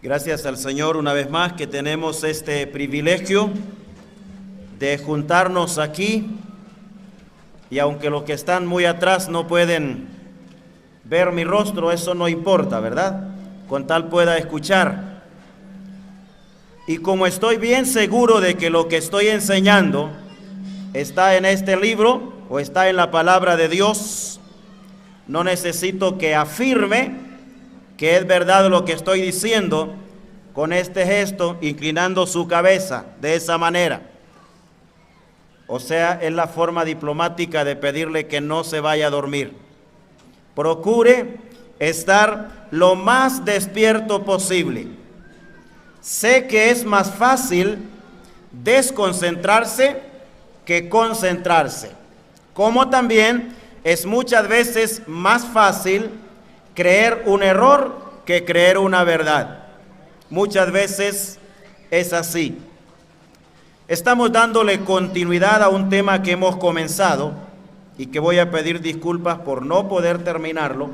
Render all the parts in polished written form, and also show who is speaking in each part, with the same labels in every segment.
Speaker 1: Gracias al Señor una vez más que tenemos este privilegio de juntarnos aquí, y aunque los que están muy atrás no pueden ver mi rostro, eso no importa, ¿verdad? Con tal pueda escuchar. Y como estoy bien seguro de que lo que estoy enseñando está en este libro o está en la palabra de Dios, no necesito que afirme que es verdad lo que estoy diciendo con este gesto, inclinando su cabeza de esa manera. O sea, es la forma diplomática de pedirle que no se vaya a dormir. Procure estar lo más despierto posible. Sé que es más fácil desconcentrarse que concentrarse, como también es muchas veces más fácil creer un error que creer una verdad. Muchas veces es así. Estamos dándole continuidad a un tema que hemos comenzado y que voy a pedir disculpas por no poder terminarlo,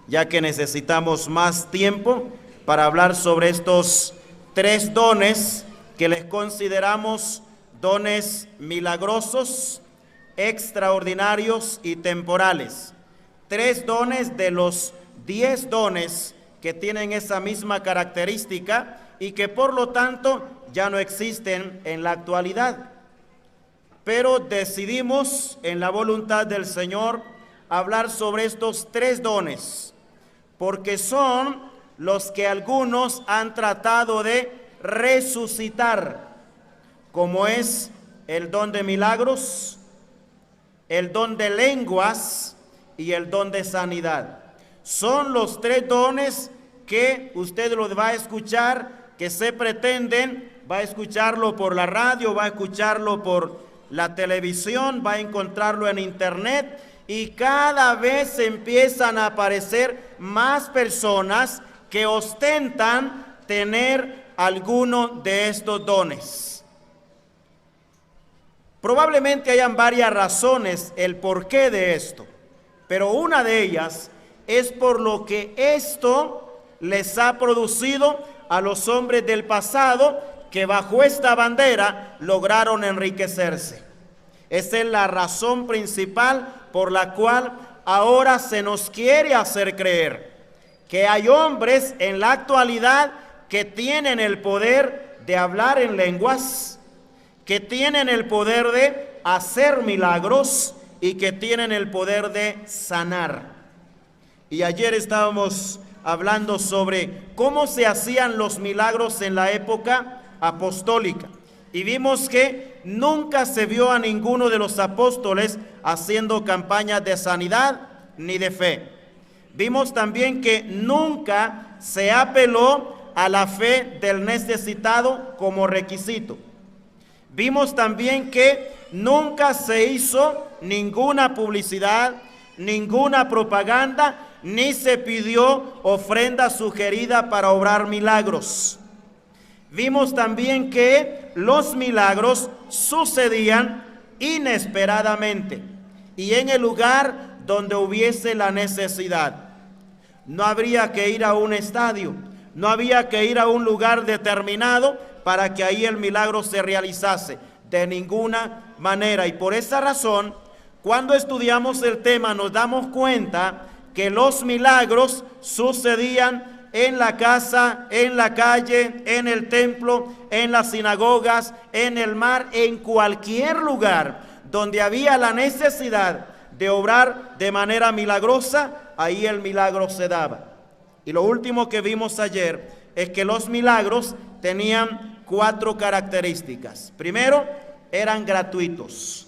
Speaker 1: ya que necesitamos más tiempo para hablar sobre estos 3 dones que les consideramos dones milagrosos, extraordinarios y temporales. 3 dones de los 10 dones que tienen esa misma característica y que por lo tanto ya no existen en la actualidad. Pero decidimos en la voluntad del Señor hablar sobre estos 3 dones, porque son los que algunos han tratado de resucitar, como es el don de milagros, el don de lenguas y el don de sanidad. Son los 3 dones que usted los va a escuchar, que se pretenden, va a escucharlo por la radio, va a escucharlo por la televisión, va a encontrarlo en internet, y cada vez empiezan a aparecer más personas que ostentan tener alguno de estos dones. Probablemente hayan varias razones el porqué de esto, pero una de ellas es por lo que esto les ha producido a los hombres del pasado que bajo esta bandera lograron enriquecerse. Esa es la razón principal por la cual ahora se nos quiere hacer creer que hay hombres en la actualidad que tienen el poder de hablar en lenguas, que tienen el poder de hacer milagros y que tienen el poder de sanar. Y ayer estábamos hablando sobre cómo se hacían los milagros en la época apostólica. Y vimos que nunca se vio a ninguno de los apóstoles haciendo campañas de sanidad ni de fe. Vimos también que nunca se apeló a la fe del necesitado como requisito. Vimos también que nunca se hizo ninguna publicidad, ninguna propaganda, ni se pidió ofrenda sugerida para obrar milagros. Vimos también que los milagros sucedían inesperadamente y en el lugar donde hubiese la necesidad. No habría que ir a un estadio, no había que ir a un lugar determinado para que ahí el milagro se realizase, de ninguna manera. Y por esa razón, cuando estudiamos el tema nos damos cuenta que los milagros sucedían en la casa, en la calle, en el templo, en las sinagogas, en el mar, en cualquier lugar donde había la necesidad de obrar de manera milagrosa, ahí el milagro se daba. Y lo último que vimos ayer es que los milagros tenían 4 características. Primero, eran gratuitos,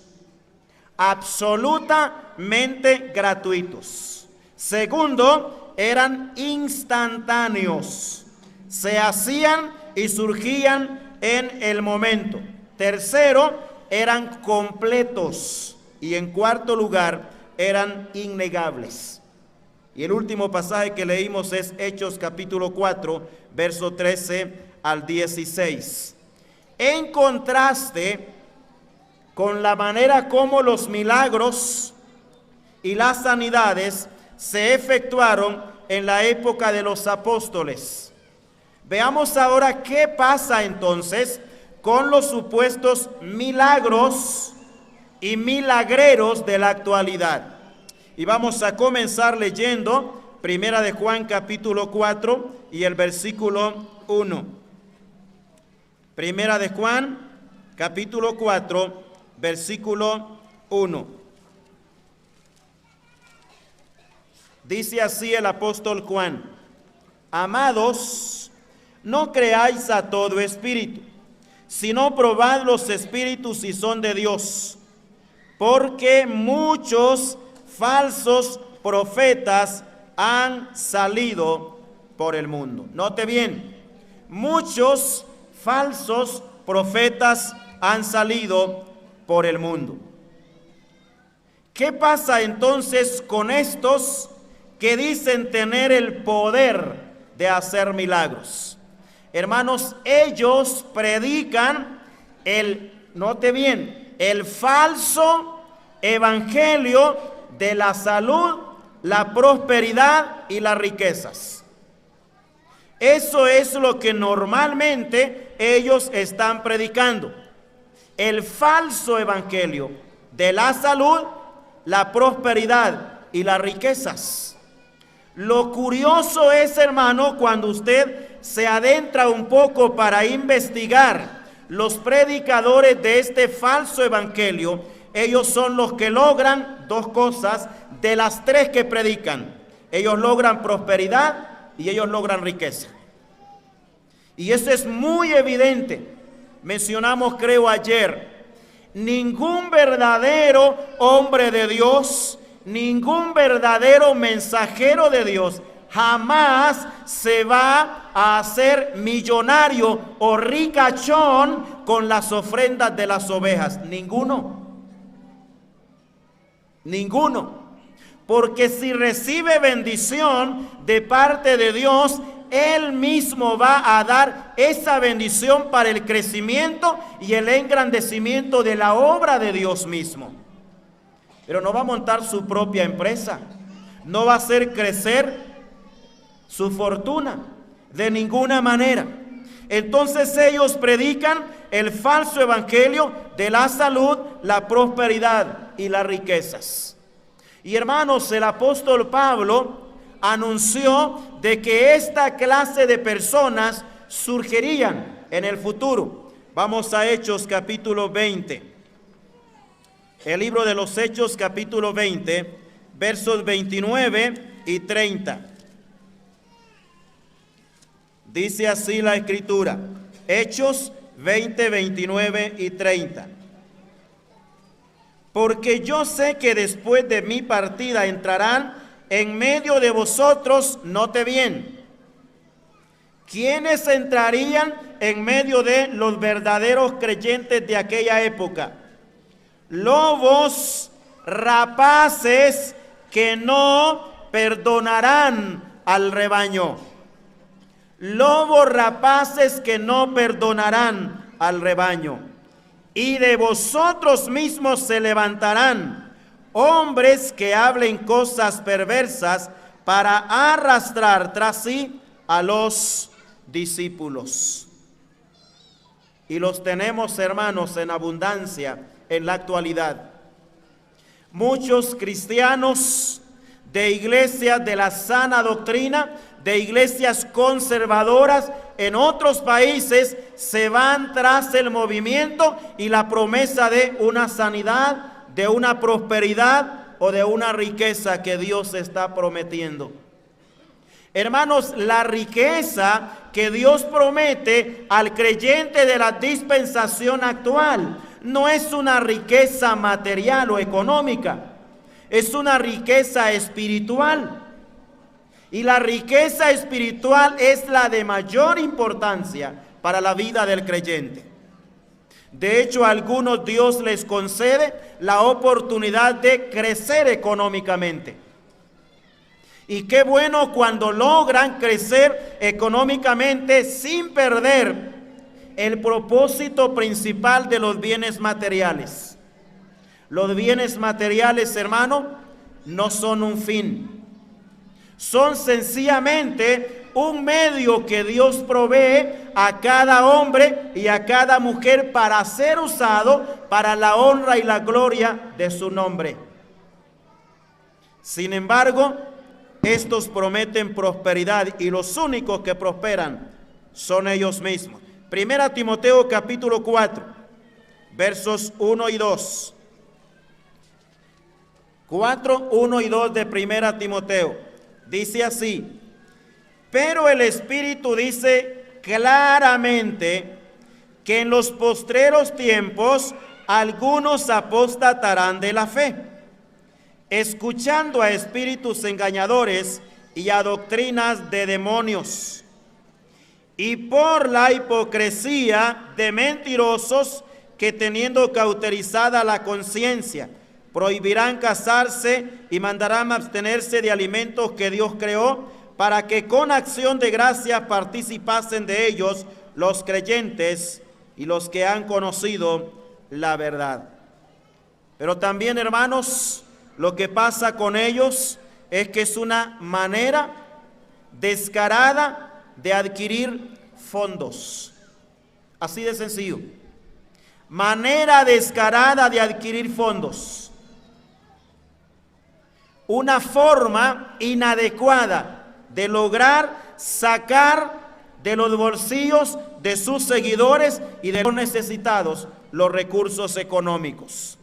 Speaker 1: absolutamente gratuitos. Segundo, eran instantáneos, se hacían y surgían en el momento. Tercero, eran completos. Y en cuarto lugar, eran innegables. Y el último pasaje que leímos es Hechos capítulo 4, verso 13 al 16. En contraste con la manera como los milagros y las sanidades se efectuaron en la época de los apóstoles. Veamos ahora qué pasa entonces con los supuestos milagros y milagreros de la actualidad. Y vamos a comenzar leyendo Primera de Juan capítulo 4 y el versículo 1. Primera de Juan capítulo 4, versículo 1. Dice así el apóstol Juan: amados, no creáis a todo espíritu, sino probad los espíritus si son de Dios, porque muchos falsos profetas han salido por el mundo. Note bien, muchos falsos profetas han salido por el mundo. ¿Qué pasa entonces con estos que dicen tener el poder de hacer milagros? Hermanos, ellos predican note bien, el falso evangelio de la salud, la prosperidad y las riquezas. Eso es lo que normalmente ellos están predicando. El falso evangelio de la salud, la prosperidad y las riquezas. Lo curioso es, hermano, cuando usted se adentra un poco para investigar los predicadores de este falso evangelio, ellos son los que logran dos cosas de las tres que predican. Ellos logran prosperidad y ellos logran riqueza. Y eso es muy evidente. Mencionamos, creo, ayer, ningún verdadero hombre de Dios, ningún verdadero mensajero de Dios jamás se va a hacer millonario o ricachón con las ofrendas de las ovejas. Ninguno. Porque si recibe bendición de parte de Dios, Él mismo va a dar esa bendición para el crecimiento y el engrandecimiento de la obra de Dios mismo. Pero no va a montar su propia empresa, no va a hacer crecer su fortuna de ninguna manera. Entonces ellos predican el falso evangelio de la salud, la prosperidad y las riquezas. Y hermanos, el apóstol Pablo anunció de que esta clase de personas surgirían en el futuro. Vamos a Hechos capítulo 20. El libro de los Hechos capítulo 20, versos 29 y 30. Dice así la Escritura, Hechos 20, 29 y 30. Porque yo sé que después de mi partida entrarán en medio de vosotros, note bien, ¿quiénes entrarían en medio de los verdaderos creyentes de aquella época? Lobos rapaces que no perdonarán al rebaño. Lobos rapaces que no perdonarán al rebaño. Y de vosotros mismos se levantarán hombres que hablen cosas perversas para arrastrar tras sí a los discípulos. Y los tenemos, hermanos, en abundancia en la actualidad. Muchos cristianos de iglesias de la sana doctrina, de iglesias conservadoras en otros países, se van tras el movimiento y la promesa de una sanidad, de una prosperidad o de una riqueza que Dios está prometiendo. Hermanos, la riqueza que Dios promete al creyente de la dispensación actual no es una riqueza material o económica, es una riqueza espiritual. Y la riqueza espiritual es la de mayor importancia para la vida del creyente. De hecho, a algunos Dios les concede la oportunidad de crecer económicamente. Y qué bueno cuando logran crecer económicamente sin perder el propósito principal de los bienes materiales. Los bienes materiales, hermano, no son un fin. Son sencillamente un medio que Dios provee a cada hombre y a cada mujer para ser usado para la honra y la gloria de su nombre. Sin embargo, estos prometen prosperidad y los únicos que prosperan son ellos mismos. Primera Timoteo capítulo 4, versos 1 y 2. 4, 1 y 2 de Primera Timoteo. Dice así: pero el Espíritu dice claramente que en los postreros tiempos algunos apostatarán de la fe, escuchando a espíritus engañadores y a doctrinas de demonios, y por la hipocresía de mentirosos que, teniendo cauterizada la conciencia, prohibirán casarse y mandarán abstenerse de alimentos que Dios creó, para que con acción de gracias participasen de ellos los creyentes y los que han conocido la verdad. Pero también, hermanos, lo que pasa con ellos es que es una manera descarada de adquirir fondos. Así de sencillo. Manera descarada de adquirir fondos. Una forma inadecuada de lograr sacar de los bolsillos de sus seguidores y de los necesitados los recursos económicos.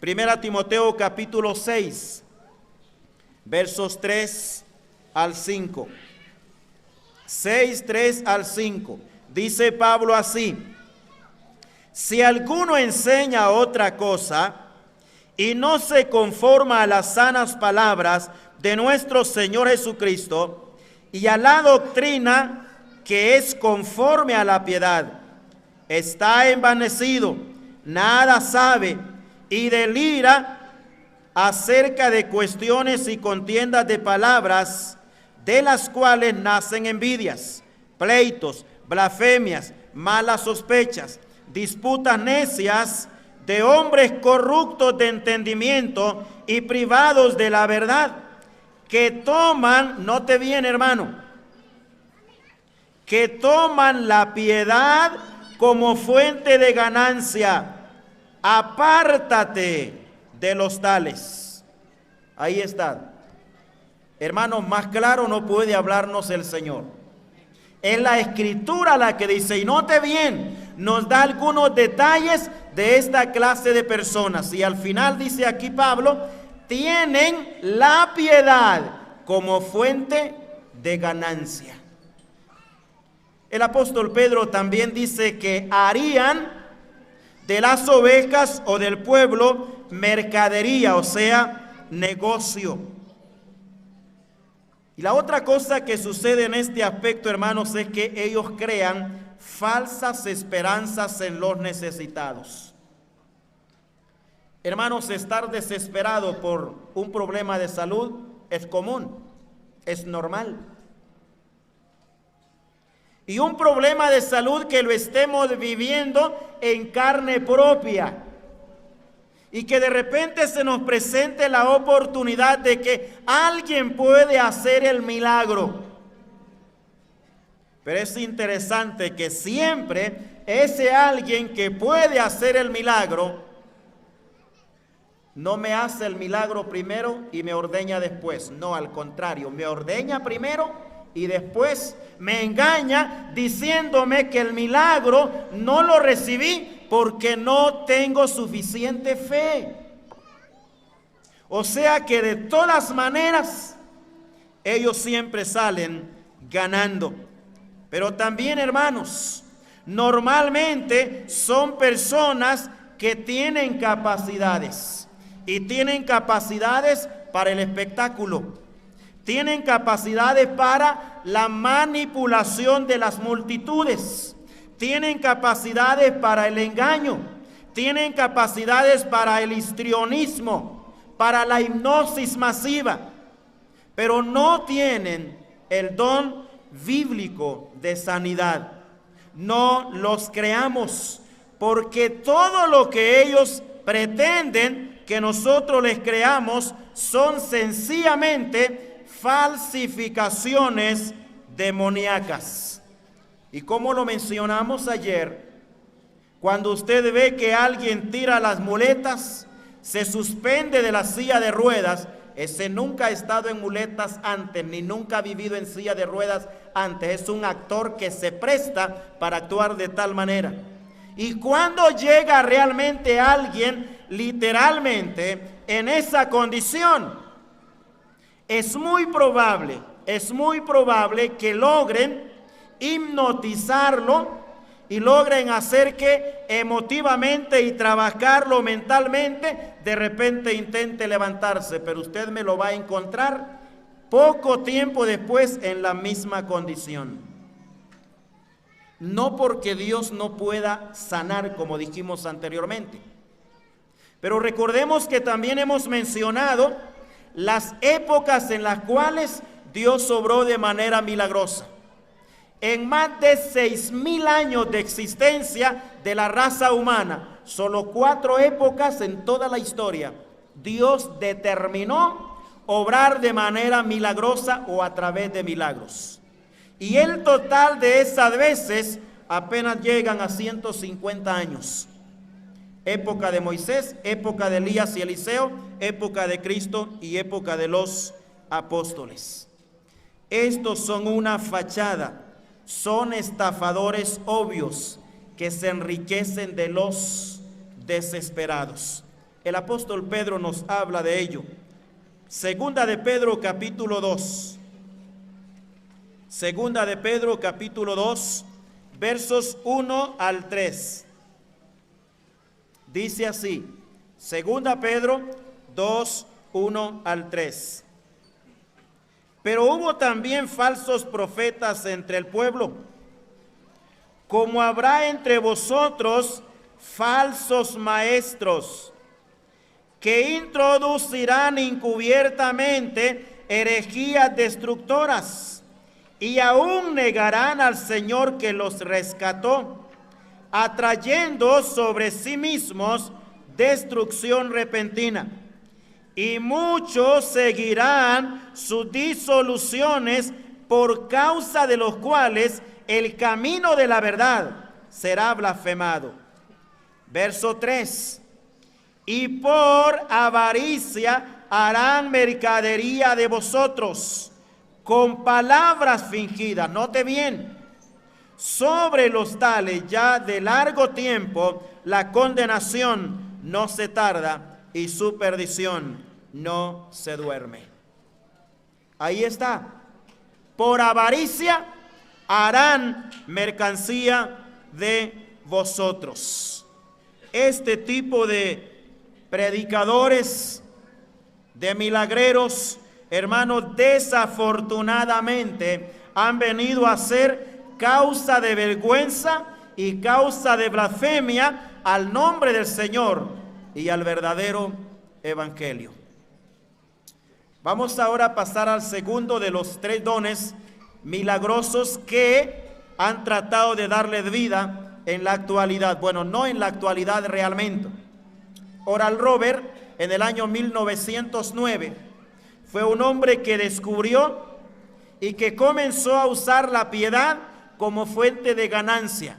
Speaker 1: Primera Timoteo capítulo 6, versos 3 al 5. 6, 3 al 5. Dice Pablo así: si alguno enseña otra cosa y no se conforma a las sanas palabras de nuestro Señor Jesucristo y a la doctrina que es conforme a la piedad, está envanecido, nada sabe y delira acerca de cuestiones y contiendas de palabras, de las cuales nacen envidias, pleitos, blasfemias, malas sospechas, disputas necias de hombres corruptos de entendimiento y privados de la verdad, que toman, note bien, hermano, que toman la piedad como fuente de ganancia. Apártate de los tales. Ahí está. Hermanos, más claro no puede hablarnos el Señor. Es la Escritura la que dice, y note bien, nos da algunos detalles de esta clase de personas. Y al final dice aquí Pablo, tienen la piedad como fuente de ganancia. El apóstol Pedro también dice que harían de las ovejas o del pueblo mercadería, o sea, negocio. Y la otra cosa que sucede en este aspecto, hermanos, es que ellos crean falsas esperanzas en los necesitados. Hermanos, estar desesperado por un problema de salud es común, es normal. Y un problema de salud que lo estemos viviendo en carne propia. Y que de repente se nos presente la oportunidad de que alguien puede hacer el milagro. Pero es interesante que siempre ese alguien que puede hacer el milagro no me hace el milagro primero y me ordeña después. No, al contrario, me ordeña primero y después me engaña diciéndome que el milagro no lo recibí porque no tengo suficiente fe. O sea que de todas maneras ellos siempre salen ganando. Pero también, hermanos, normalmente son personas que tienen capacidades. Y tienen capacidades para el espectáculo. Tienen capacidades para la manipulación de las multitudes. Tienen capacidades para el engaño. Tienen capacidades para el histrionismo, para la hipnosis masiva. Pero no tienen el don bíblico de sanidad. No los creamos, porque todo lo que ellos pretenden que nosotros les creamos son sencillamente falsificaciones demoníacas. Y como lo mencionamos ayer, cuando usted ve que alguien tira las muletas, se suspende de la silla de ruedas, ese nunca ha estado en muletas antes, ni nunca ha vivido en silla de ruedas antes. Es un actor que se presta para actuar de tal manera. Y cuando llega realmente alguien literalmente en esa condición, es muy probable que logren hipnotizarlo y logren hacer que emotivamente y trabajarlo mentalmente, de repente intente levantarse, pero usted me lo va a encontrar poco tiempo después en la misma condición. No porque Dios no pueda sanar, como dijimos anteriormente, pero recordemos que también hemos mencionado las épocas en las cuales Dios obró de manera milagrosa. En más de 6,000 años de existencia de la raza humana, solo 4 épocas en toda la historia, Dios determinó obrar de manera milagrosa o a través de milagros. Y el total de esas veces apenas llegan a 150 años. Época de Moisés, época de Elías y Eliseo, época de Cristo y época de los apóstoles. Estos son una fachada. Son estafadores obvios que se enriquecen de los desesperados. El apóstol Pedro nos habla de ello. Segunda de Pedro capítulo 2. Segunda de Pedro capítulo 2, versos 1 al 3. Dice así, Segunda Pedro 2, 1 al 3. Pero hubo también falsos profetas entre el pueblo, como habrá entre vosotros falsos maestros, que introducirán encubiertamente herejías destructoras, y aún negarán al Señor que los rescató, atrayendo sobre sí mismos destrucción repentina. Y muchos seguirán sus disoluciones, por causa de los cuales el camino de la verdad será blasfemado. Verso 3. Y por avaricia harán mercadería de vosotros, con palabras fingidas. Note bien, sobre los tales ya de largo tiempo la condenación no se tarda, y su perdición no se duerme. Ahí está. Por avaricia harán mercancía de vosotros. Este tipo de predicadores, de milagreros, hermanos, desafortunadamente han venido a ser causa de vergüenza y causa de blasfemia al nombre del Señor y al verdadero evangelio. Vamos ahora a pasar al segundo de los 3 dones milagrosos que han tratado de darle vida en la actualidad. Bueno, no en la actualidad realmente. Oral Roberts, en el año 1909, fue un hombre que descubrió y que comenzó a usar la piedad como fuente de ganancia,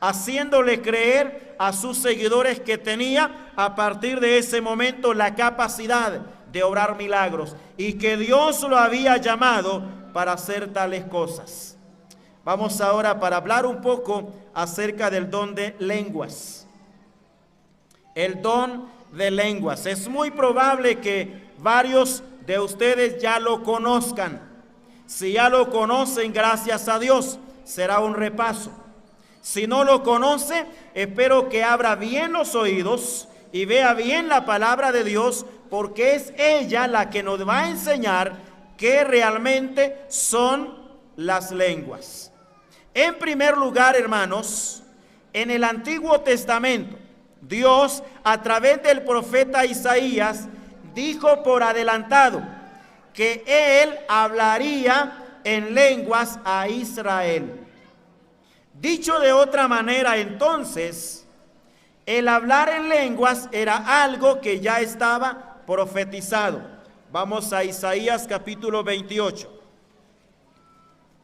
Speaker 1: haciéndole creer a sus seguidores que tenía a partir de ese momento la capacidad de obrar milagros y que Dios lo había llamado para hacer tales cosas. Vamos ahora para hablar un poco acerca del don de lenguas. El don de lenguas. Es muy probable que varios de ustedes ya lo conozcan. Si ya lo conocen, gracias a Dios, será un repaso. Si no lo conoce, espero que abra bien los oídos y vea bien la palabra de Dios, porque es ella la que nos va a enseñar qué realmente son las lenguas. En primer lugar, hermanos, en el Antiguo Testamento, Dios, a través del profeta Isaías, dijo por adelantado que Él hablaría en lenguas a Israel. Dicho de otra manera, entonces, el hablar en lenguas era algo que ya estaba profetizado. Vamos a Isaías capítulo 28.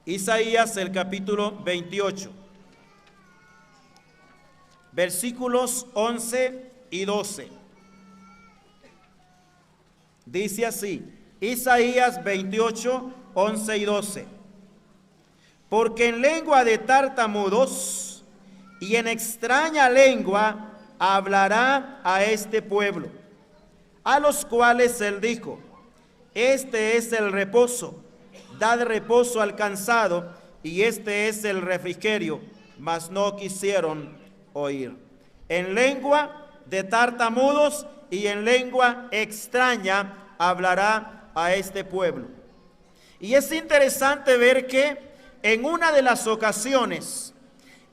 Speaker 1: Isaías el capítulo 28, versículos 11 y 12. Dice así, Isaías 28, 11 y 12. Porque en lengua de tartamudos y en extraña lengua hablará a este pueblo, a los cuales él dijo, este es el reposo, dad reposo al cansado, y este es el refrigerio, mas no quisieron oír. En lengua de tartamudos y en lengua extraña hablará a este pueblo. Y es interesante ver que en una de las ocasiones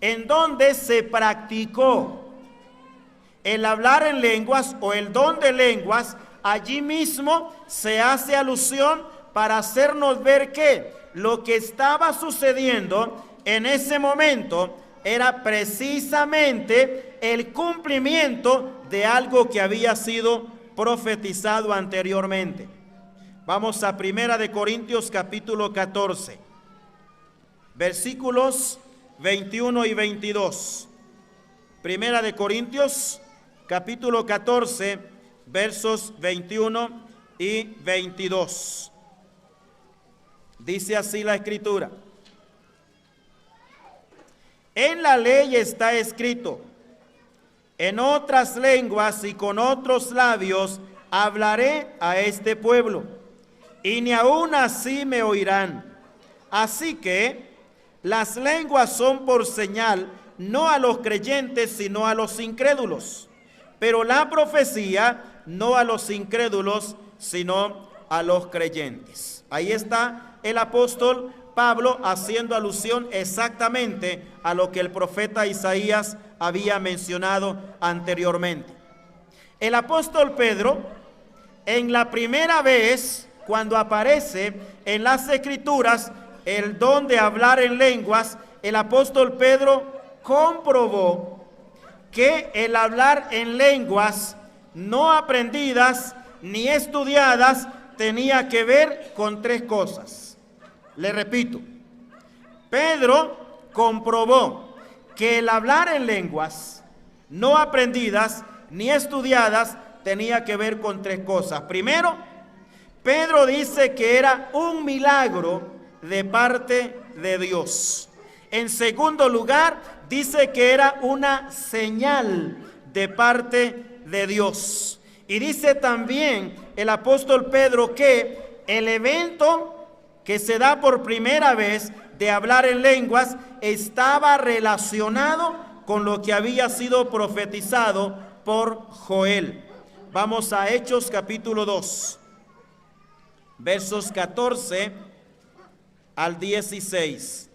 Speaker 1: en donde se practicó el hablar en lenguas o el don de lenguas, allí mismo se hace alusión para hacernos ver que lo que estaba sucediendo en ese momento era precisamente el cumplimiento de algo que había sido profetizado anteriormente. Vamos a Primera de Corintios capítulo 14, versículos 21 y 22. Primera de Corintios capítulo 14, versos 21 y 22. Dice así la Escritura. En la ley está escrito, en otras lenguas y con otros labios hablaré a este pueblo, y ni aun así me oirán. Así que las lenguas son por señal, no a los creyentes, sino a los incrédulos. Pero la profecía, no a los incrédulos, sino a los creyentes. Ahí está el apóstol Pablo haciendo alusión exactamente a lo que el profeta Isaías había mencionado anteriormente. El apóstol Pedro, en la primera vez, cuando aparece en las Escrituras el don de hablar en lenguas, el apóstol Pedro comprobó que el hablar en lenguas no aprendidas ni estudiadas tenía que ver con tres cosas. Le repito, Pedro comprobó que el hablar en lenguas no aprendidas ni estudiadas tenía que ver con tres cosas. Primero, Pedro dice que era un milagro de parte de Dios. En segundo lugar, dice que era una señal de parte de Dios. Y dice también el apóstol Pedro que el evento que se da por primera vez de hablar en lenguas estaba relacionado con lo que había sido profetizado por Joel. Vamos a Hechos capítulo 2, versos 14 al 16.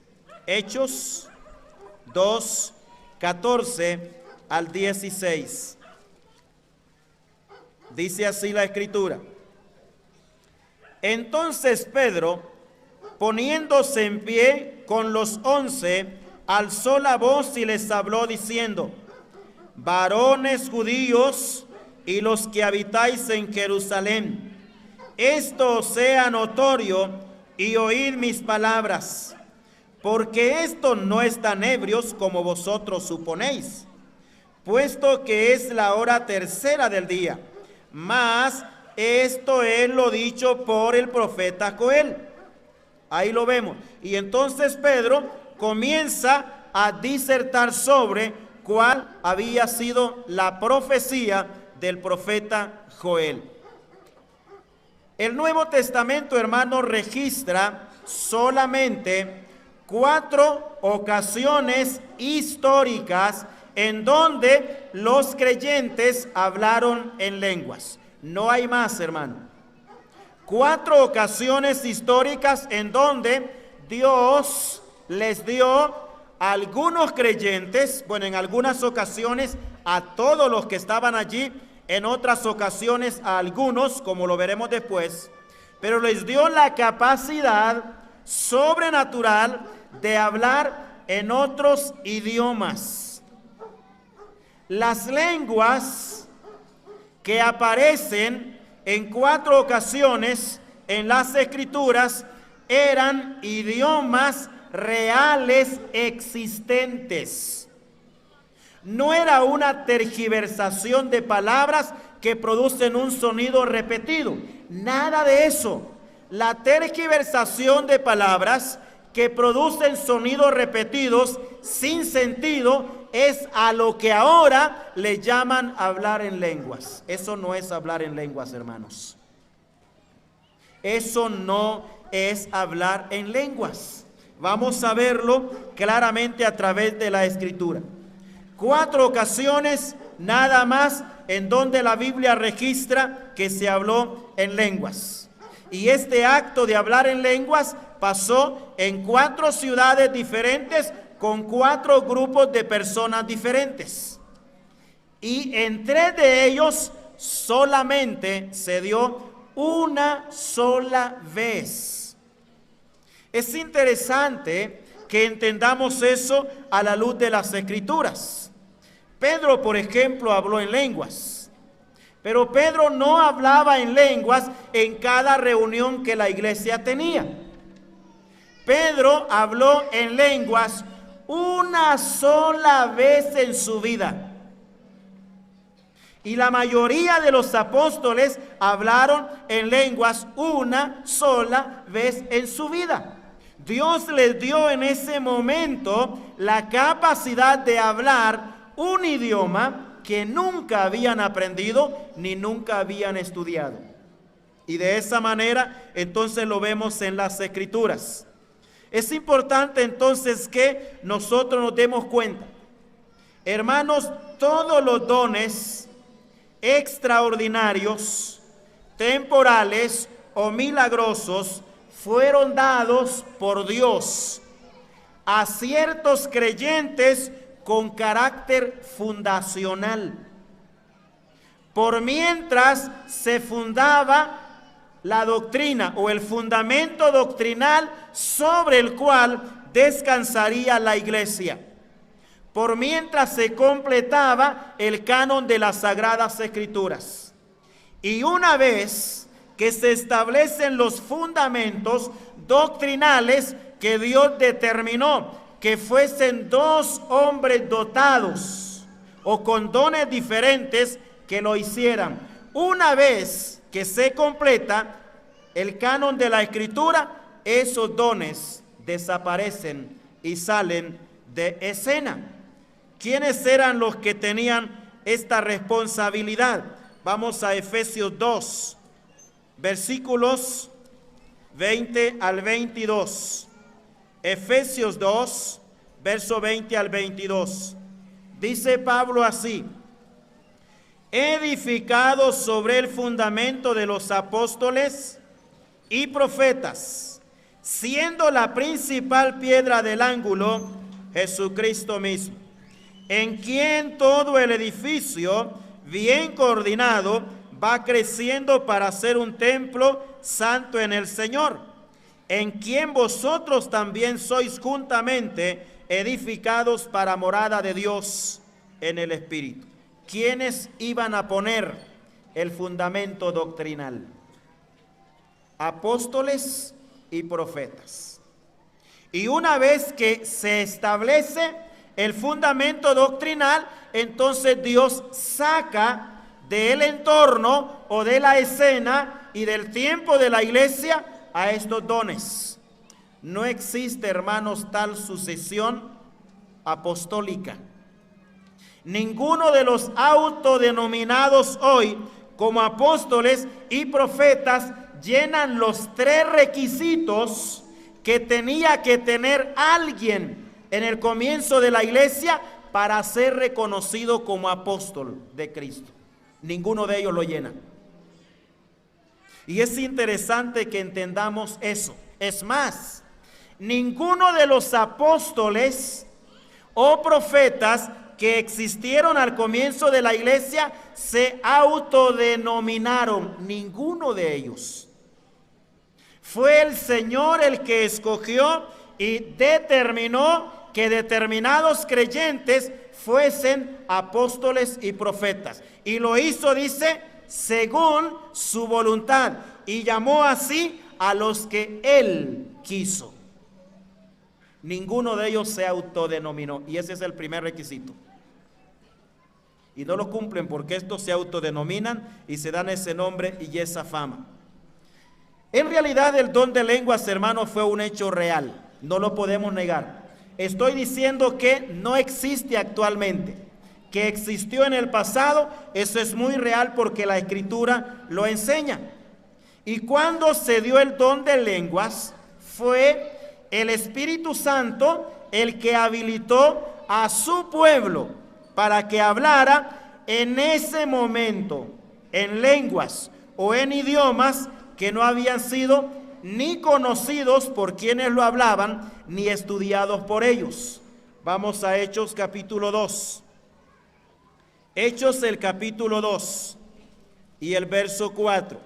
Speaker 1: Hechos 2, 14 al 16. Dice así la Escritura. Entonces Pedro, poniéndose en pie con los 11, alzó la voz y les habló diciendo: varones judíos y los que habitáis en Jerusalén, esto os sea notorio y oíd mis palabras, porque estos no están ebrios como vosotros suponéis, puesto que es la hora tercera del día, mas esto es lo dicho por el profeta Joel. Ahí lo vemos. Y entonces Pedro comienza a disertar sobre cuál había sido la profecía del profeta Joel. El Nuevo Testamento, hermano, registra solamente 4 ocasiones históricas en donde los creyentes hablaron en lenguas. No hay más, hermano. 4 ocasiones históricas en donde Dios les dio a algunos creyentes, bueno, en algunas ocasiones a todos los que estaban allí, en otras ocasiones a algunos, como lo veremos después, pero les dio la capacidad sobrenatural de hablar en otros idiomas. Las lenguas que aparecen en 4 ocasiones en las Escrituras eran idiomas reales existentes. No era una tergiversación de palabras que producen un sonido repetido. Nada de eso. La tergiversación de palabras que producen sonidos repetidos sin sentido es a lo que ahora le llaman hablar en lenguas. Eso no es hablar en lenguas, hermanos. Eso no es hablar en lenguas. Vamos a verlo claramente a través de la Escritura. 4 ocasiones nada más en donde la Biblia registra que se habló en lenguas. Y este acto de hablar en lenguas pasó en 4 ciudades diferentes con 4 grupos de personas diferentes. Y en 3 de ellos solamente se dio una sola vez. Es interesante que entendamos eso a la luz de las Escrituras. Pedro, por ejemplo, habló en lenguas, pero Pedro no hablaba en lenguas en cada reunión que la iglesia tenía. Pedro habló en lenguas una sola vez en su vida. Y la mayoría de los apóstoles hablaron en lenguas una sola vez en su vida. Dios les dio en ese momento la capacidad de hablar un idioma que nunca habían aprendido ni nunca habían estudiado. Y de esa manera entonces lo vemos en las Escrituras. Es importante entonces que nosotros nos demos cuenta, hermanos, todos los dones extraordinarios, temporales o milagrosos fueron dados por Dios a ciertos creyentes con carácter fundacional. Por mientras se fundaba la doctrina o el fundamento doctrinal sobre el cual descansaría la iglesia. Por mientras se completaba el canon de las Sagradas Escrituras. Y una vez que se establecen los fundamentos doctrinales que Dios determinó que fuesen 2 hombres dotados o con dones diferentes que lo hicieran. Una vez que se completa el canon de la Escritura, esos dones desaparecen y salen de escena. ¿Quiénes eran los que tenían esta responsabilidad? Vamos a Efesios 2, versículos 20 al 22. Efesios 2, verso 20 al 22. Dice Pablo así: edificado sobre el fundamento de los apóstoles y profetas, siendo la principal piedra del ángulo Jesucristo mismo, en quien todo el edificio, bien coordinado, va creciendo para ser un templo santo en el Señor, en quien vosotros también sois juntamente edificados para morada de Dios en el Espíritu. ¿Quiénes iban a poner el fundamento doctrinal? Apóstoles y profetas. Y una vez que se establece el fundamento doctrinal, entonces Dios saca del entorno o de la escena y del tiempo de la iglesia a estos dones. No existe, hermanos, tal sucesión apostólica. Ninguno de los autodenominados hoy como apóstoles y profetas llenan los 3 requisitos que tenía que tener alguien en el comienzo de la iglesia para ser reconocido como apóstol de Cristo. Ninguno de ellos lo llena. Y es interesante que entendamos eso. Es más, ninguno de los apóstoles o profetas que existieron al comienzo de la iglesia se autodenominaron, ninguno de ellos. Fue el Señor el que escogió y determinó que determinados creyentes fuesen apóstoles y profetas. Y lo hizo, dice, según su voluntad. Y llamó así a los que Él quiso. Ninguno de ellos se autodenominó, y ese es el primer requisito. Y no lo cumplen porque estos se autodenominan y se dan ese nombre y esa fama. En realidad el don de lenguas, hermanos, fue un hecho real, no lo podemos negar. Estoy diciendo que no existe actualmente, que existió en el pasado, eso es muy real porque la Escritura lo enseña. Y cuando se dio el don de lenguas, fue el Espíritu Santo el que habilitó a su pueblo para que hablara en ese momento en lenguas o en idiomas que no habían sido ni conocidos por quienes lo hablaban, ni estudiados por ellos. Vamos a Hechos capítulo 2. Hechos el capítulo 2 y el verso 4.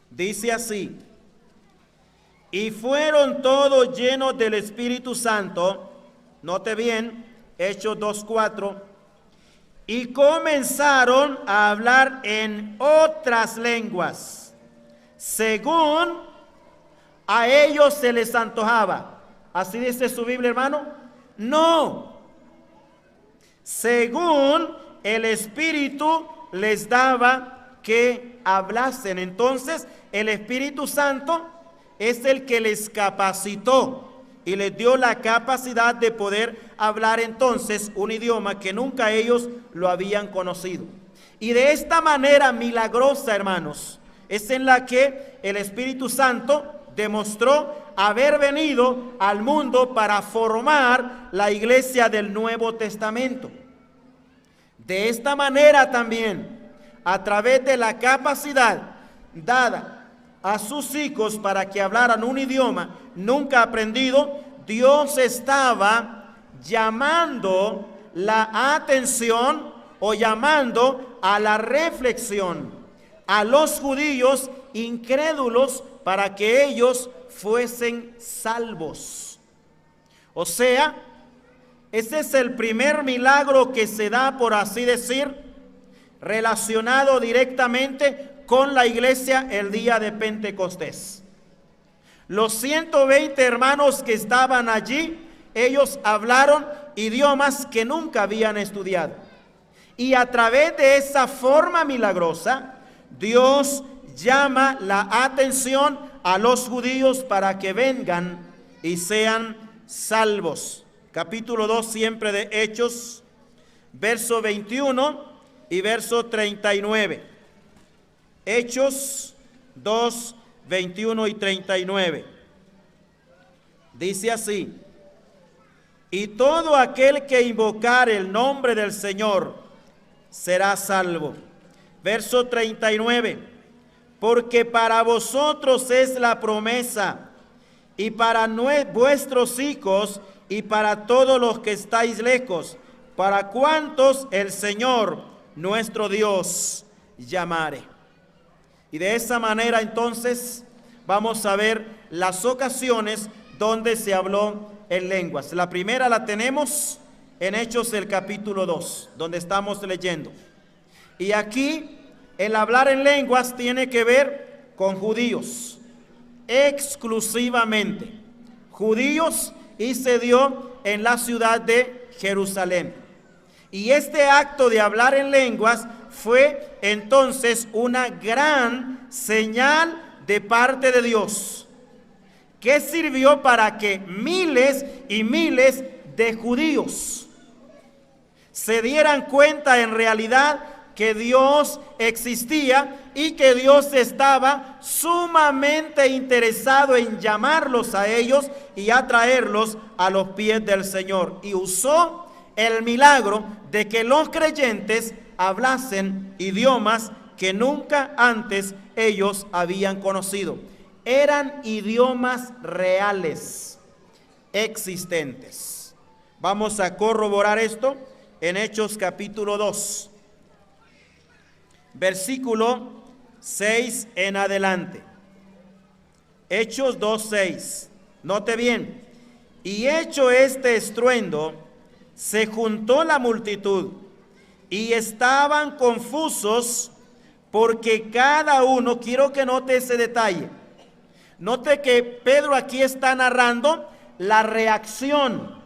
Speaker 1: Dice así: y fueron todos llenos del Espíritu Santo, note bien, Hechos 2:4, y comenzaron a hablar en otras lenguas, según a ellos se les antojaba. ¿Así dice su Biblia, hermano? No. Según el Espíritu les daba que hablasen. Entonces, el Espíritu Santo es el que les capacitó y les dio la capacidad de poder hablar entonces un idioma que nunca ellos lo habían conocido. Y de esta manera milagrosa, hermanos, es en la que el Espíritu Santo demostró haber venido al mundo para formar la iglesia del Nuevo Testamento. De esta manera también, a través de la capacidad dada a sus hijos para que hablaran un idioma nunca aprendido, Dios estaba llamando la atención o llamando a la reflexión a los judíos incrédulos para que ellos fuesen salvos. O sea, ese es el primer milagro que se da, por así decir, relacionado directamente con la iglesia el día de Pentecostés. Los 120 hermanos que estaban allí, ellos hablaron idiomas que nunca habían estudiado. Y a través de esa forma milagrosa, Dios llama la atención a los judíos para que vengan y sean salvos. Capítulo 2 siempre de Hechos, verso 21 y verso 39. Hechos 2, 21 y 39. Dice así: y todo aquel que invocare el nombre del Señor será salvo. Verso 39. Porque para vosotros es la promesa, y para vuestros hijos, y para todos los que estáis lejos, para cuantos el Señor nuestro Dios llamare. Y de esa manera entonces vamos a ver las ocasiones donde se habló en lenguas. La primera la tenemos en Hechos el capítulo 2, donde estamos leyendo. Y aquí el hablar en lenguas tiene que ver con judíos, exclusivamente judíos, y se dio en la ciudad de Jerusalén. Y este acto de hablar en lenguas fue entonces una gran señal de parte de Dios, que sirvió para que miles y miles de judíos se dieran cuenta en realidad que Dios existía y que Dios estaba sumamente interesado en llamarlos a ellos y atraerlos a los pies del Señor. Y usó el milagro de que los creyentes hablasen idiomas que nunca antes ellos habían conocido. Eran idiomas reales, existentes. Vamos a corroborar esto en Hechos capítulo 2, versículo 6 en adelante. Hechos 2:6. Note bien: y hecho este estruendo, se juntó la multitud, y estaban confusos, porque cada uno, quiero que note ese detalle, Note que Pedro aquí está narrando la reacción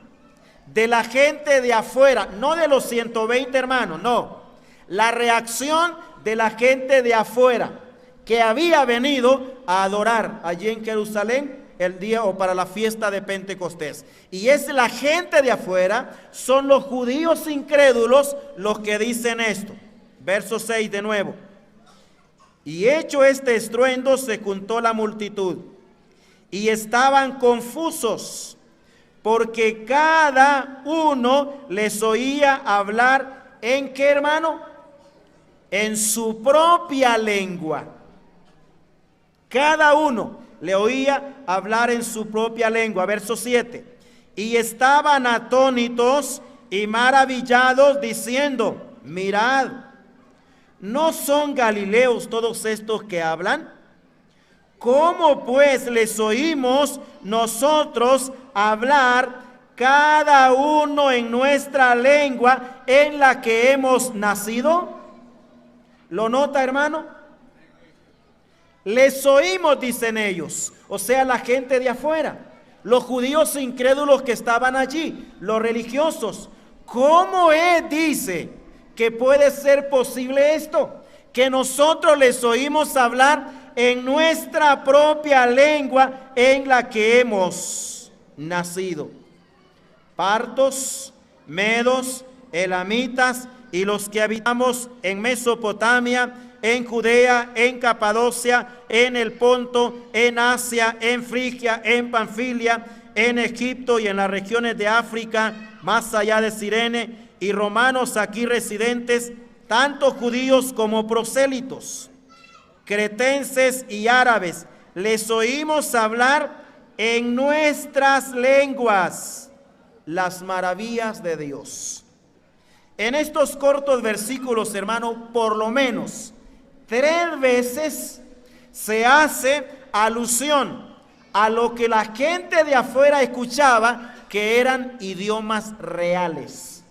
Speaker 1: de la gente de afuera, no de los 120 hermanos, no. La reacción de la gente de afuera que había venido a adorar allí en Jerusalén el día o para la fiesta de Pentecostés. Y es la gente de afuera, son los judíos incrédulos los que dicen esto. Verso 6 de nuevo. Y hecho este estruendo se juntó la multitud y estaban confusos porque cada uno les oía hablar ¿en qué, hermano? En su propia lengua. Cada uno le oía hablar en su propia lengua. Verso 7. Y estaban atónitos y maravillados diciendo, mirad, ¿no son galileos todos estos que hablan? ¿Cómo pues les oímos nosotros hablar cada uno en nuestra lengua en la que hemos nacido? ¿Lo nota, hermano? Les oímos, dicen ellos, o sea, la gente de afuera, los judíos incrédulos que estaban allí, los religiosos. ¿Cómo es, dice, que puede ser posible esto? Que nosotros les oímos hablar en nuestra propia lengua en la que hemos nacido. Partos, medos, elamitas y los que habitamos en Mesopotamia, en Judea, en Capadocia, en el Ponto, en Asia, en Frigia, en Panfilia, en Egipto y en las regiones de África, más allá de Cirene, y romanos aquí residentes, tanto judíos como prosélitos, cretenses y árabes, les oímos hablar en nuestras lenguas las maravillas de Dios. En estos cortos versículos, hermano, por lo menos 3 veces se hace alusión a lo que la gente de afuera escuchaba, que eran idiomas reales,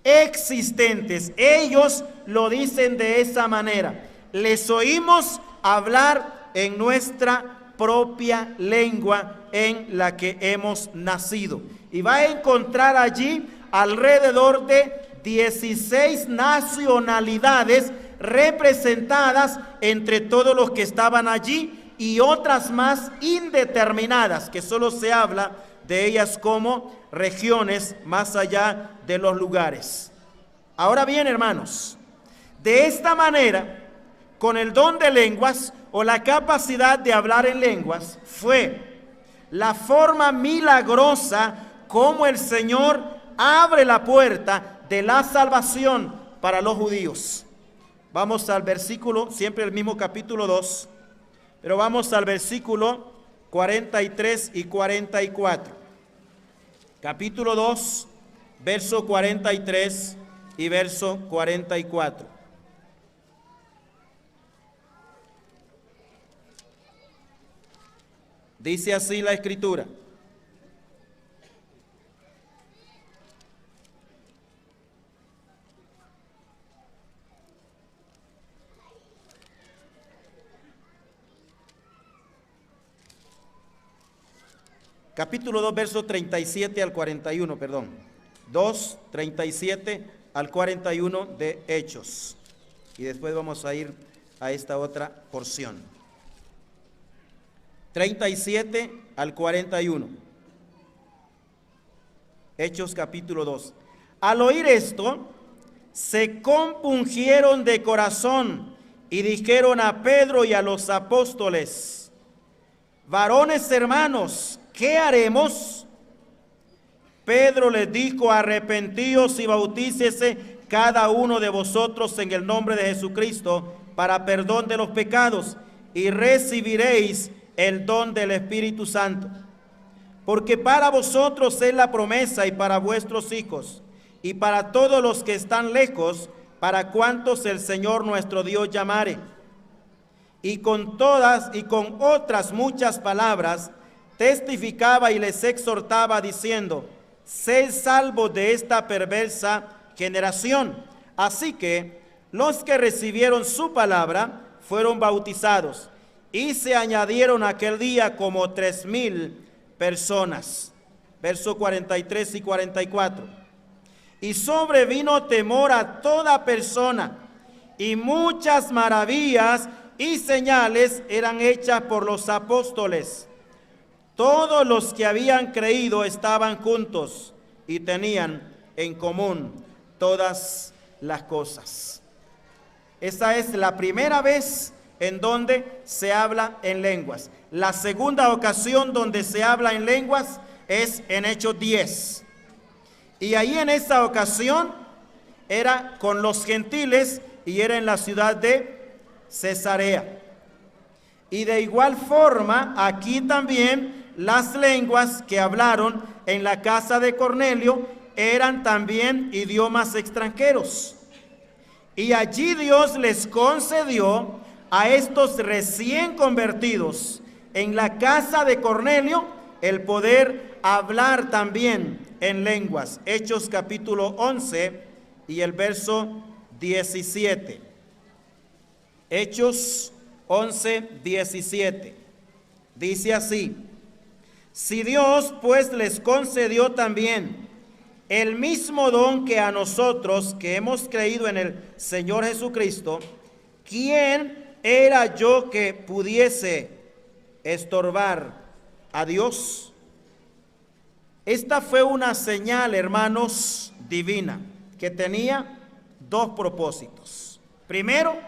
Speaker 1: existentes. Ellos lo dicen de esa manera. Les oímos hablar en nuestra propia lengua en la que hemos nacido. Y va a encontrar allí alrededor de 16 nacionalidades representadas entre todos los que estaban allí y otras más indeterminadas, que solo se habla de ellas como regiones más allá de los lugares. Ahora bien, hermanos, de esta manera, con el don de lenguas o la capacidad de hablar en lenguas, fue la forma milagrosa como el Señor abre la puerta de la salvación para los judíos. Vamos al versículo, siempre el mismo capítulo 2, pero vamos al versículo 43 y 44. Capítulo 2, verso 43 y verso 44. Dice así la Escritura. Capítulo 2, verso 37 al 41, perdón. 2, 37 al 41 de Hechos. Y después vamos a ir a esta otra porción. 37 al 41. Hechos capítulo 2. Al oír esto, se compungieron de corazón y dijeron a Pedro y a los apóstoles: varones hermanos, ¿qué haremos? Pedro les dijo: arrepentíos y bautícese cada uno de vosotros en el nombre de Jesucristo para perdón de los pecados, y recibiréis el don del Espíritu Santo. Porque para vosotros es la promesa, y para vuestros hijos, y para todos los que están lejos, para cuantos el Señor nuestro Dios llamare. Y con todas y con otras muchas palabras testificaba y les exhortaba diciendo: sed salvos de esta perversa generación. Así que los que recibieron su palabra fueron bautizados, y se añadieron aquel día como 3,000 personas. Verso 43 y 44. Y sobrevino temor a toda persona, y muchas maravillas y señales eran hechas por los apóstoles. Todos los que habían creído estaban juntos y tenían en común todas las cosas. Esa es la primera vez en donde se habla en lenguas. La segunda ocasión donde se habla en lenguas es en Hechos 10. Y ahí en esa ocasión era con los gentiles y era en la ciudad de Cesarea. Y de igual forma, aquí también las lenguas que hablaron en la casa de Cornelio eran también idiomas extranjeros. Y allí Dios les concedió a estos recién convertidos en la casa de Cornelio el poder hablar también en lenguas. Hechos capítulo 11 y el verso 17. Hechos 11, 17. Dice así: si Dios pues les concedió también el mismo don que a nosotros que hemos creído en el Señor Jesucristo, ¿quién era yo que pudiese estorbar a Dios? Esta fue una señal, hermanos, divina, que tenía dos propósitos. Primero,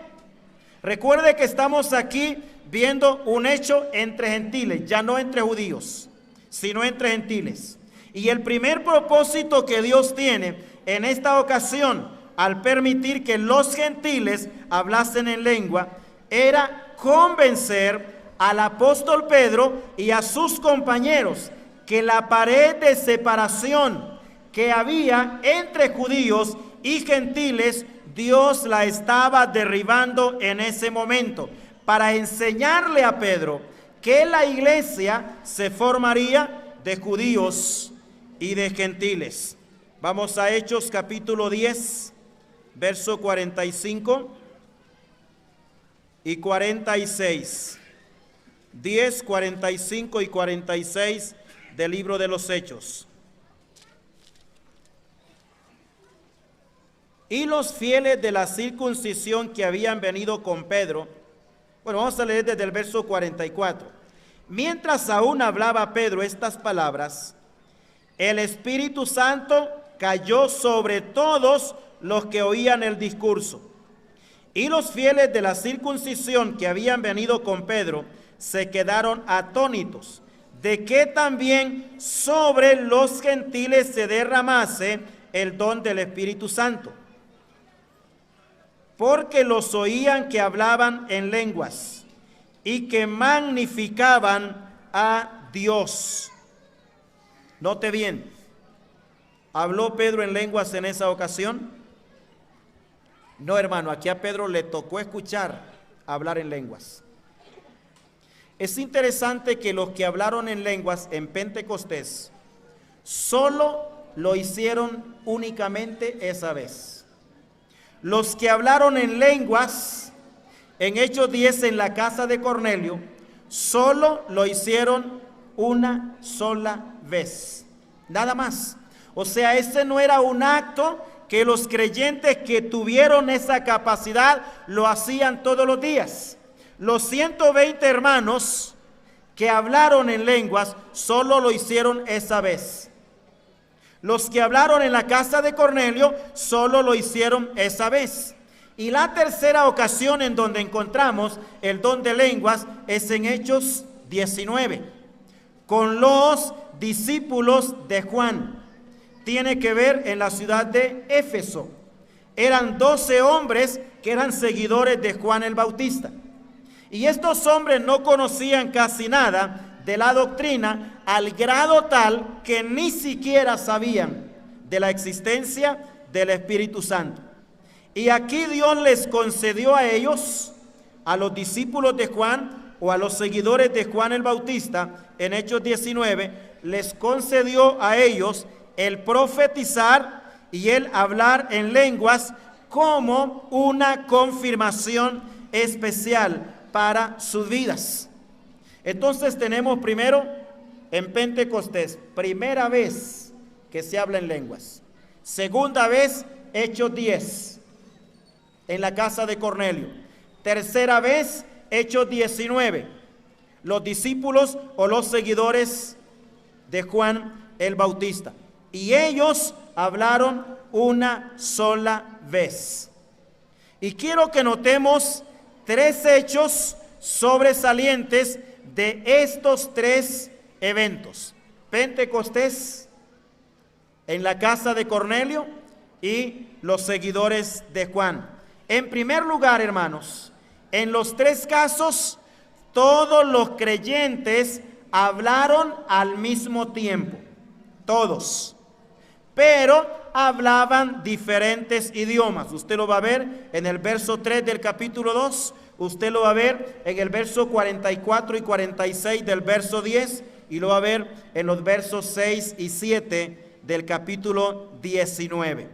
Speaker 1: recuerde que estamos aquí viendo un hecho entre gentiles, ya no entre judíos, sino entre gentiles. Y el primer propósito que Dios tiene en esta ocasión, al permitir que los gentiles hablasen en lengua, era convencer al apóstol Pedro y a sus compañeros que la pared de separación que había entre judíos y gentiles, Dios la estaba derribando en ese momento, para enseñarle a Pedro que la iglesia se formaría de judíos y de gentiles. Vamos a Hechos capítulo 10, verso 45 y 46. 10, 45 y 46 del libro de los Hechos. Y los fieles de la circuncisión que habían venido con Pedro, bueno, vamos a leer desde el verso 44. Mientras aún hablaba Pedro estas palabras, el Espíritu Santo cayó sobre todos los que oían el discurso. Y los fieles de la circuncisión que habían venido con Pedro se quedaron atónitos de que también sobre los gentiles se derramase el don del Espíritu Santo, porque los oían que hablaban en lenguas y que magnificaban a Dios. Note bien, ¿habló Pedro en lenguas en esa ocasión? No, hermano, aquí a Pedro le tocó escuchar hablar en lenguas. Es interesante que los que hablaron en lenguas en Pentecostés solo lo hicieron únicamente esa vez. Los que hablaron en lenguas en Hechos 10 en la casa de Cornelio solo lo hicieron una sola vez, nada más. O sea, ese no era un acto que los creyentes que tuvieron esa capacidad lo hacían todos los días. Los 120 hermanos que hablaron en lenguas solo lo hicieron esa vez. Los que hablaron en la casa de Cornelio solo lo hicieron esa vez. Y la tercera ocasión en donde encontramos el don de lenguas es en Hechos 19, con los discípulos de Juan. Tiene que ver en la ciudad de Éfeso. Eran 12 hombres que eran seguidores de Juan el Bautista. Y estos hombres no conocían casi nada de la doctrina, al grado tal que ni siquiera sabían de la existencia del Espíritu Santo. Y aquí Dios les concedió a ellos, a los discípulos de Juan o a los seguidores de Juan el Bautista, en Hechos 19, les concedió a ellos el profetizar y el hablar en lenguas como una confirmación especial para sus vidas. Entonces tenemos primero en Pentecostés, primera vez que se habla en lenguas. Segunda vez, Hechos 10, en la casa de Cornelio. Tercera vez, Hechos 19, los discípulos o los seguidores de Juan el Bautista. Y ellos hablaron una sola vez. Y quiero que notemos tres hechos sobresalientes de estos tres eventos: Pentecostés, en la casa de Cornelio y los seguidores de Juan. En primer lugar, hermanos, en los tres casos, todos los creyentes hablaron al mismo tiempo, todos, pero hablaban diferentes idiomas. Usted lo va a ver en el verso 3 del capítulo 2, usted lo va a ver en el verso 44 y 46 del verso 10, y lo va a ver en los versos 6 y 7 del capítulo 19.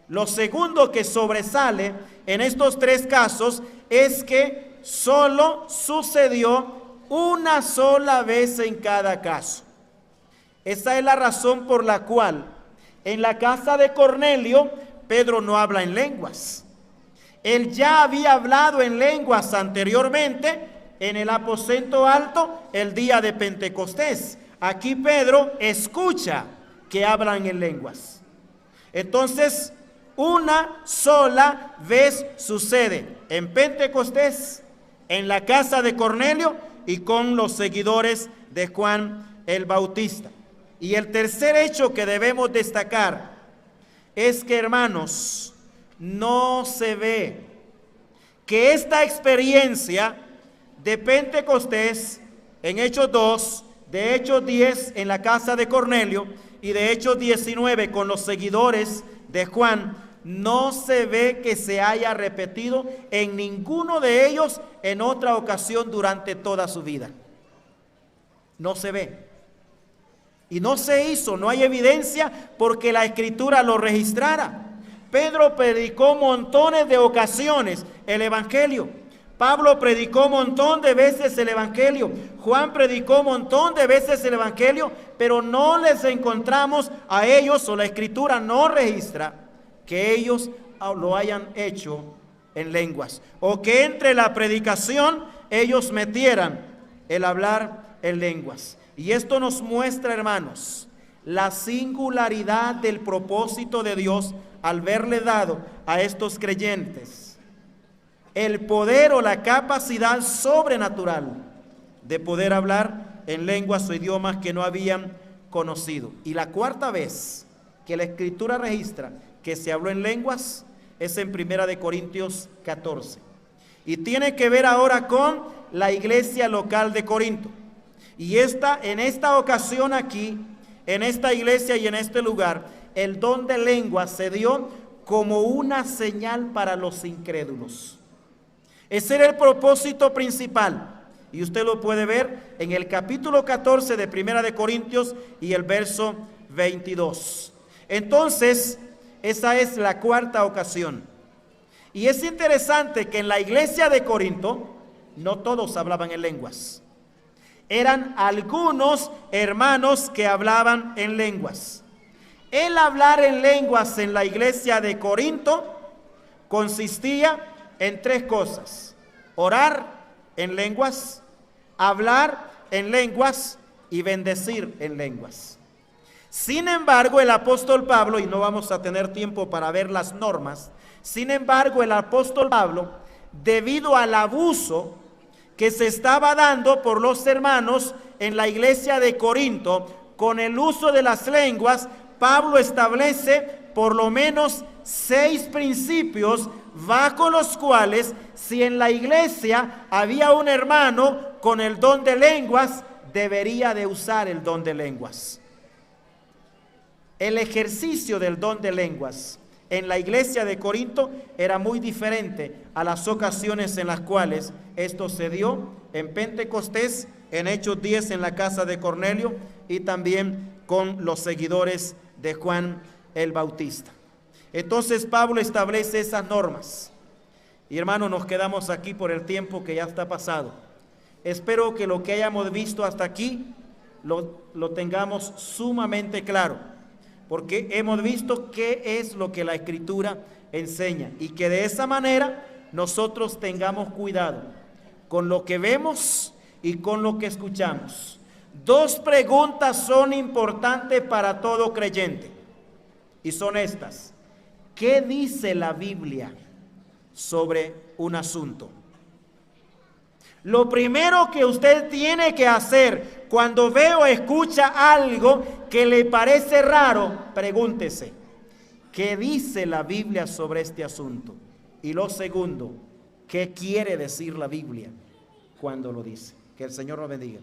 Speaker 1: Lo segundo que sobresale en estos tres casos es que solo sucedió una sola vez en cada caso. Esa es la razón por la cual en la casa de Cornelio Pedro no habla en lenguas. Él ya había hablado en lenguas anteriormente en el aposento alto el día de Pentecostés. Aquí Pedro escucha que hablan en lenguas. Entonces, una sola vez sucede en Pentecostés, en la casa de Cornelio y con los seguidores de Juan el Bautista. Y el tercer hecho que debemos destacar es que, hermanos, no se ve que esta experiencia de Pentecostés en Hechos 2, de Hechos 10 en la casa de Cornelio y de Hechos 19 con los seguidores de Juan, no se ve que se haya repetido en ninguno de ellos en otra ocasión durante toda su vida. No se ve. Y no se hizo, no hay evidencia porque la Escritura lo registrara. Pedro predicó montones de ocasiones el Evangelio. Pablo predicó un montón de veces el Evangelio. Juan predicó un montón de veces el Evangelio, pero no les encontramos a ellos, o la Escritura no registra que ellos lo hayan hecho en lenguas, o que entre la predicación ellos metieran el hablar en lenguas. Y esto nos muestra, hermanos, la singularidad del propósito de Dios al verle dado a estos creyentes el poder o la capacidad sobrenatural de poder hablar en lenguas o idiomas que no habían conocido. Y la cuarta vez que la Escritura registra que se habló en lenguas es en 1 Corintios 14. Y tiene que ver ahora con la iglesia local de Corinto. Y en esta ocasión aquí, en esta iglesia y en este lugar, el don de lenguas se dio como una señal para los incrédulos. Ese era el propósito principal. Y usted lo puede ver en el capítulo 14 de 1 Corintios y el verso 22. Entonces, esa es la cuarta ocasión. Y es interesante que en la iglesia de Corinto no todos hablaban en lenguas. Eran algunos hermanos que hablaban en lenguas. El hablar en lenguas en la iglesia de Corinto consistía en tres cosas: orar en lenguas, hablar en lenguas y bendecir en lenguas. Sin embargo, el apóstol Pablo, y no vamos a tener tiempo para ver las normas, sin embargo, el apóstol Pablo, debido al abuso que se estaba dando por los hermanos en la iglesia de Corinto con el uso de las lenguas, Pablo establece por lo menos 6 principios bajo los cuales, si en la iglesia había un hermano con el don de lenguas, debería de usar el don de lenguas. El ejercicio del don de lenguas en la iglesia de Corinto era muy diferente a las ocasiones en las cuales esto se dio en Pentecostés, en Hechos 10 en la casa de Cornelio y también con los seguidores de Juan el Bautista. Entonces Pablo establece esas normas. Y hermanos, nos quedamos aquí por el tiempo que ya está pasado. Espero que lo que hayamos visto hasta aquí lo tengamos sumamente claro, porque hemos visto qué es lo que la Escritura enseña y que de esa manera nosotros tengamos cuidado con lo que vemos y con lo que escuchamos. Dos preguntas son importantes para todo creyente y son estas: ¿qué dice la Biblia sobre un asunto? Lo primero que usted tiene que hacer cuando ve o escucha algo que le parece raro, pregúntese, ¿qué dice la Biblia sobre este asunto? Y lo segundo, ¿qué quiere decir la Biblia cuando lo dice? Que el Señor nos bendiga.